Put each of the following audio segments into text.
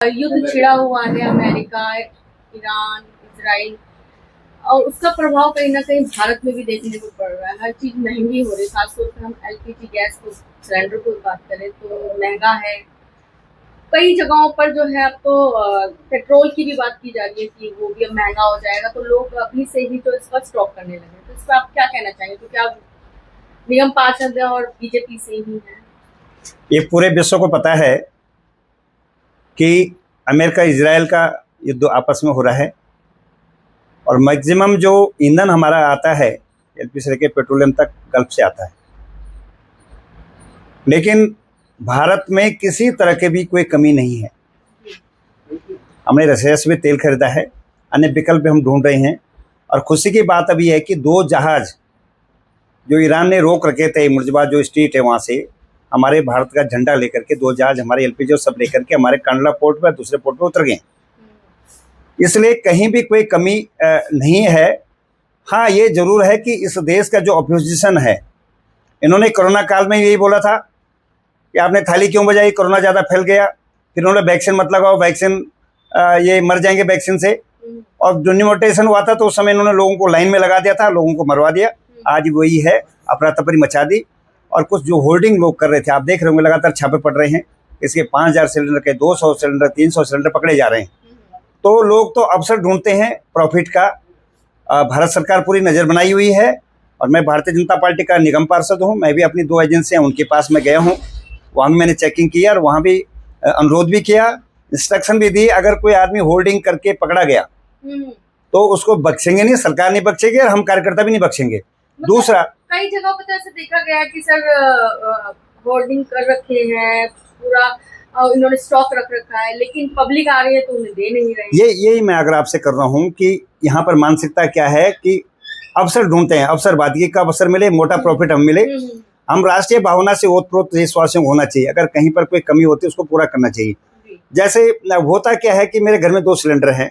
युद्ध छिड़ा हुआ है अमेरिका, ईरान, इजराइल, और उसका प्रभाव कहीं ना कहीं भारत में भी देखने को पड़ रहा है। हर चीज महंगी हो रही है, खासतौर पर हम एलपीजी गैस को, सिलेंडर को बात करें तो महंगा है। कई जगहों पर जो है अब तो पेट्रोल की भी बात की जा रही है कि वो भी अब महंगा हो जाएगा, तो लोग अभी से ही तो इसका स्टॉक करने लगे। तो इस पर आप क्या कहना चाहेंगे, क्योंकि आप निगम पार्षद हैं और बीजेपी से ही हैं। ये पूरे विश्व को पता है कि अमेरिका इजराइल का युद्ध आपस में हो रहा है और मैक्सिमम जो ईंधन हमारा आता है एलपी से लेकर पेट्रोलियम तक गल्फ से आता है। लेकिन भारत में किसी तरह की भी कोई कमी नहीं है। हमने रशिया से भी तेल खरीदा है, अन्य विकल्प भी हम ढूंढ रहे हैं। और खुशी की बात अभी है कि 2 जहाज जो ईरान ने रोक रखे थे, मुर्जबाद जो स्ट्रीट है वहाँ से, हमारे भारत का झंडा लेकर के 2 जहाज हमारे एलपीजी और सब लेकर के हमारे कंडला पोर्ट पर दूसरे पोर्ट पर उतर गए। इसलिए कहीं भी कोई कमी नहीं है। हाँ, ये जरूर है कि इस देश का जो अपोजिशन है, इन्होंने कोरोना काल में यही बोला था कि आपने थाली क्यों बजाई, कोरोना ज़्यादा फैल गया। फिर उन्होंने वैक्सीन मत लगाओ, वैक्सीन ये मर जाएंगे वैक्सीन से। और जो न्यूमोटेशन हुआ था तो उस समय इन्होंने लोगों को लाइन में लगा दिया था, लोगों को मरवा दिया। आज वही है, अफरा तफरी मचा दी। और कुछ जो होल्डिंग लोग कर रहे थे, आप देख रहे होंगे लगातार छापे पड़ रहे हैं। इसके 5000 सिलेंडर के 200 सिलेंडर 300 सिलेंडर पकड़े जा रहे हैं। तो लोग तो अवसर ढूंढते हैं प्रॉफिट का। भारत सरकार पूरी नज़र बनाई हुई है और मैं भारतीय जनता पार्टी का निगम पार्षद हूँ। मैं भी अपनी 2 एजेंसियाँ उनके पास में गया हूँ, वहाँ भी मैंने चेकिंग किया और वहाँ भी अनुरोध भी किया, इंस्ट्रक्शन भी दी। अगर कोई आदमी होल्डिंग करके पकड़ा गया तो उसको बख्शेंगे नहीं, सरकार नहीं बख्शेगी और हम कार्यकर्ता भी नहीं बख्शेंगे। दूसरा, कई जगहों पर तो ऐसे देखा गया है कि सर होर्डिंग कर रखे हैं, पूरा इन्होंने स्टॉक रख रखा है, लेकिन पब्लिक आ रही है तो उन्हें दे नहीं रहे। यही मैं अगर आपसे कर रहा हूँ कि यहाँ पर मानसिकता क्या है कि अवसर ढूंढते हैं, अवसरवादी का अवसर मिले, मोटा प्रॉफिट हम मिले। हम राष्ट्रीय भावना से ओतप्रोत देशवासियों को होना चाहिए। अगर कहीं पर कोई कमी होती है उसको पूरा करना चाहिए। जैसे होता क्या है कि मेरे घर में 2 सिलेंडर हैं,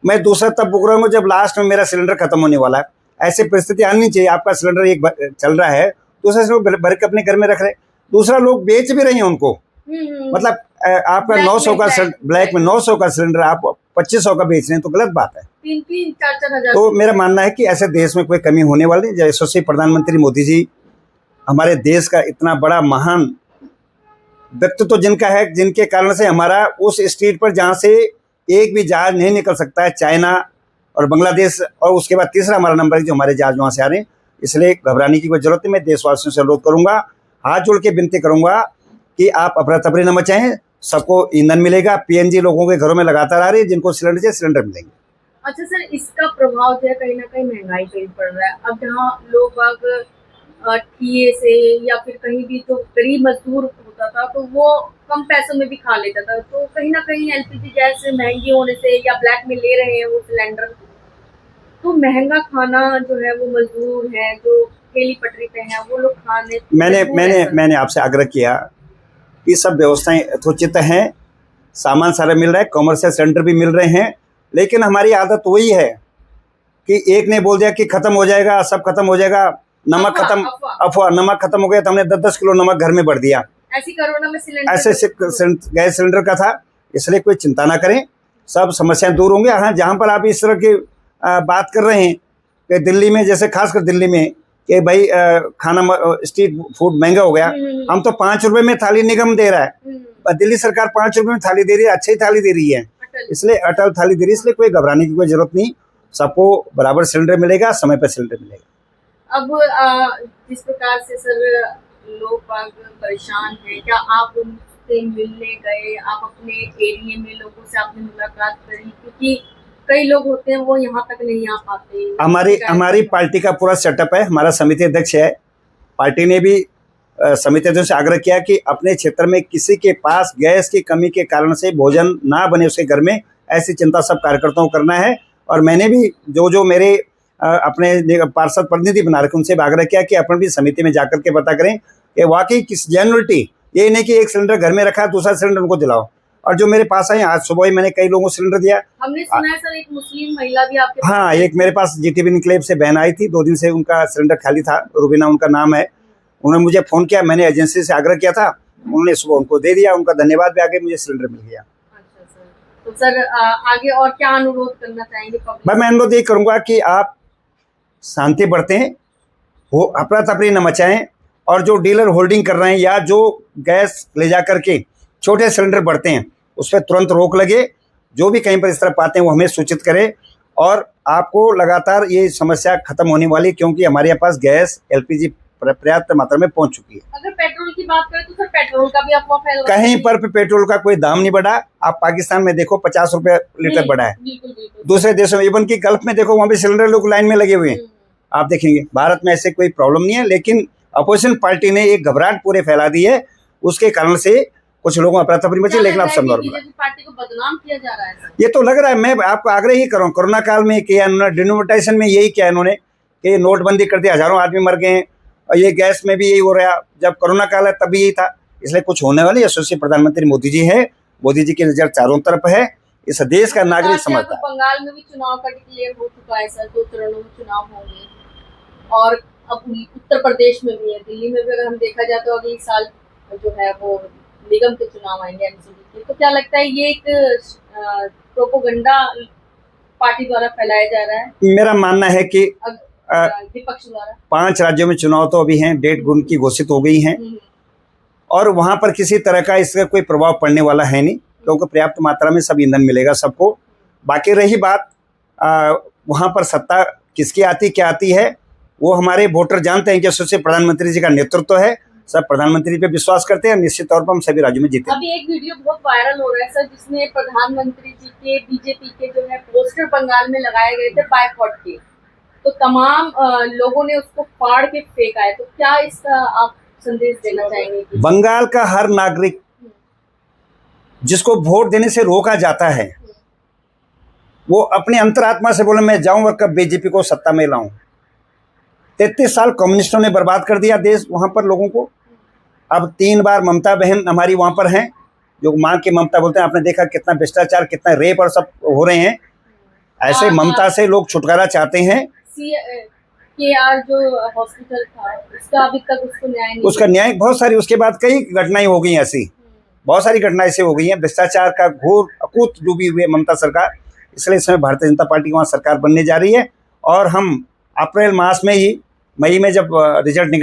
मैं दूसरा तब बुक रहा हूँ जब लास्ट में मेरा सिलेंडर खत्म होने वाला है। ऐसी परिस्थिति आनी चाहिए। आपका सिलेंडर एक चल रहा है, दूसरा सिलेंडर भर के अपने घर में रख रहे, दूसरा लोग बेच भी रहे हैं उनको। मतलब आपका 900 का ब्लैक में 900 का सिलेंडर आप 2500 का बेच रहे हैं तो गलत बात है। 3-3, 4-4 हजार। तो मेरा मानना है कि ऐसे देश में कोई कमी होने वाली नहीं। यशस्वी प्रधानमंत्री मोदी जी हमारे देश का इतना बड़ा महान व्यक्तित्व तो जिनका है, जिनके कारण से हमारा उस स्ट्रीट पर जहाँ से एक भी जहाज नहीं निकल सकता है, चाइना और बांग्लादेश, और उसके बाद तीसरा हमारा नंबर है जो हमारे जहाज वहाँ से आ रहे हैं। इसलिए घबराने की कोई जरूरत नहीं। मैं देशवासियों से अनुरोध करूँगा, हाथ जोड़ के विनती करूँगा कि आप अफरा तफरी न मचाएं। सबको ईंधन मिलेगा। पीएनजी लोगों के घरों में लगातार आ रही है, जिनको सिलेंडर चाहिए सिलेंडर मिलेंगे। अच्छा सर, इसका प्रभाव जो है कहीं ना कहीं महंगाई पे भी पड़ रहा है। अब जहाँ लोग ठिए से या फिर कहीं भी जो गरीब मजदूर होता था तो वो कम पैसों में भी खा लेता था, तो कहीं ना कहीं एलपीजी गैस महंगी होने से या ब्लैक में ले रहे हैं वो सिलेंडर, तो महंगा खाना जो है वो मजदूर है जो ठेली पटरी पे हैं वो लोग खाने। मैंने आपसे आग्रह किया कि सब व्यवस्थाएं यथोचित हैं, सामान सारा मिल रहा है, कॉमर्शियल सिलेंडर भी मिल रहे हैं। लेकिन हमारी आदत वही है कि एक ने बोल दिया कि खत्म हो जाएगा, सब खत्म हो जाएगा, नमक खत्म, अफवाह, नमक खत्म हो गया तो हमने 10-10 किलो नमक घर में भर दिया। ऐसी कोरोना में सिलेंडर, ऐसे गैस सिलेंडर का था। इसलिए कोई चिंता ना करें, सब समस्याएं दूर होंगे। हाँ, जहाँ पर आप इस तरह की बात कर रहे हैं कि दिल्ली में, जैसे खासकर दिल्ली में कि भाई खाना स्ट्रीट फूड महंगा हो गया, हम तो 5 रुपए में थाली निगम दे रहा है, दिल्ली सरकार 5 रुपए में थाली दे रही है, अच्छी थाली दे रही है, इसलिए अटल थाली दे रही है। इसलिए कोई घबराने की कोई जरूरत नहीं, सबको बराबर सिलेंडर मिलेगा, समय पर सिलेंडर मिलेगा। अब जिस प्रकार से सर लोग बाग परेशान हैं, क्या आप उनसे मिलने गए, आप अपने एरिया में लोगों से आपने मुलाकात करी? क्योंकि कई लोग होते हैं वो यहाँ तक नहीं आ पाते। हमारी पार्टी का पूरा सेटअप है, हमारा समिति अध्यक्ष है। पार्टी ने भी समिति अध्यक्ष से आग्रह किया कि अपने क्षेत्र में किसी के पास गैस की कमी के कारण से भोजन ना बने उसके घर में, ऐसी चिंता सब कार्यकर्ताओं को करना है। और मैंने भी जो मेरे अपने पार्षद प्रतिनिधि बना रखे उनसे आग्रह किया कि अपन भी समिति में जाकर के पता करें कि वाकई किस जेन्युइनिटी, ये नहीं कि एक सिलेंडर घर में रखा दूसरा सिलेंडर उनको दिलाओ। और जो मेरे पास आए, आज सुबह ही मैंने कई लोगों को सिलेंडर दिया। हमने सुना है सर एक मुस्लिम महिला भी आपके हाँ, एक मेरे पास जीटीबी इनक्लेव से बहन आई थी, 2 दिन से उनका सिलेंडर खाली था, रुबीना उनका नाम है। उन्होंने मुझे फ़ोन किया, मैंने एजेंसी से आग्रह किया था, उन्होंने सुबह उनको दे दिया, उनका धन्यवाद भी आगे मुझे सिलेंडर मिल गया। अच्छा सर। तो सर आगे और क्या अनुरोध करना चाहेंगे पब्लिक? भाई मैं अनुरोध यही करूँगा कि आप शांति बरतें, वो अफरा तफरी न मचाएं, और जो डीलर होल्डिंग कर रहे हैं या जो गैस ले जा करके छोटे सिलेंडर बढ़ते हैं उस पर तुरंत रोक लगे। जो भी कहीं पर इस तरह पाते हैं वो हमें सूचित करें, और आपको लगातार ये समस्या खत्म होने वाली, क्योंकि हमारे पास गैस एलपीजी पर्याप्त मात्रा में पहुंच चुकी है। अगर पेट्रोल की बात करें तो सर पेट्रोल का भी अफवाह फैल रहा है। कहीं पर पेट्रोल का कोई दाम नहीं बढ़ा। आप पाकिस्तान में देखो 50 रुपये लीटर बढ़ा है। बिल्कुल बिल्कुल। दूसरे देशों में, इवन की गल्फ में देखो, वहाँ पे सिलेंडर लोग लाइन में लगे हुए हैं। आप देखेंगे भारत में ऐसे कोई प्रॉब्लम नहीं है, लेकिन अपोजिशन पार्टी ने एक घबराहट पूरे फैला दी है। उसके कारण से कुछ लोगों अफरा तफरी मची, लेकिन आप सब नॉर्मल। बीजेपी पार्टी को बदनाम किया जा रहा है सर। ये तो लग रहा है। मैं आपको आग्रह ही करूँ, कोरोना काल में किया इन्होंने, डिनोमिटाइजेशन में यही किया इन्होंने कि नोटबंदी कर दी, हजारों आदमी मर गए हैं, और ये गैस में भी यही हो रहा है। जब कोरोना काल है तब भी यही था। इसलिए कुछ होने वाली, यशस्वी प्रधानमंत्री मोदी जी है। मोदी जी की नजर चारों तरफ है। इस देश का नागरिक समझता है। बंगाल में भी चुनाव का डिक्लेयर हो चुका है सर, 2 चरणों में चुनाव होंगे, और अब उत्तर प्रदेश में भी है। दिल्ली में भी अगर हम देखा जाए तो अगले साल जो है वो निगम के चुनाव आएंगे एमसीडी के। तो क्या लगता है ये एक प्रोपोगंडा पार्टी द्वारा फैलाया जा रहा है? मेरा मानना है कि विपक्ष द्वारा 5 राज्यों में चुनाव तो अभी हैं, डेट उनकी घोषित हो गई हैं, और वहाँ पर किसी तरह का इसका कोई प्रभाव पड़ने वाला है नहीं, क्योंकि पर्याप्त मात्रा में सब ईंधन मिलेगा सबको। बाकी रही बात वहाँ पर सत्ता किसकी आती क्या आती है, वो हमारे वोटर जानते हैं कि उससे प्रधानमंत्री जी का नेतृत्व है। सब प्रधानमंत्री पे विश्वास करते हैं, निश्चित तौर पर हम सभी राज्यों में जीते। अभी एक वीडियो बहुत वायरल हो रहा है सर, जिसमें प्रधानमंत्री जी के बीजेपी के जो है पोस्टर बंगाल में लगाए गए थे बायकॉट के, तो तमाम लोगों ने उसको फाड़ के फेंका है। तो क्या इसका आप संदेश देना चाहेंगे? बंगाल का हर नागरिक जिसको वोट देने से रोका जाता है, वो अपने अंतरात्मा से बोले मैं जाऊं और कब बीजेपी को सत्ता में लाऊं। 33 साल कम्युनिस्टों ने बर्बाद कर दिया देश, वहाँ पर लोगों को। अब 3 बार ममता बहन हमारी वहाँ पर हैं, जो माँ की ममता बोलते हैं। आपने देखा कितना भ्रष्टाचार, कितना रेप और सब हो रहे हैं। ऐसे ममता से लोग छुटकारा चाहते हैं। KR जो हॉस्पिटल था, उसका अभी तक उसको न्याय नहीं, उसका न्याय बहुत सारी, उसके बाद कई घटनाएं हो गई ऐसी, बहुत सारी घटनाएं ऐसे हो गई हैं। भ्रष्टाचार का घोर अकूत डूबी हुई है ममता सरकार। इसलिए इस समय भारतीय जनता पार्टी की वहाँ सरकार बनने जा रही है, और हम अप्रैल मास में ही, मई में जब रिजल्ट निकले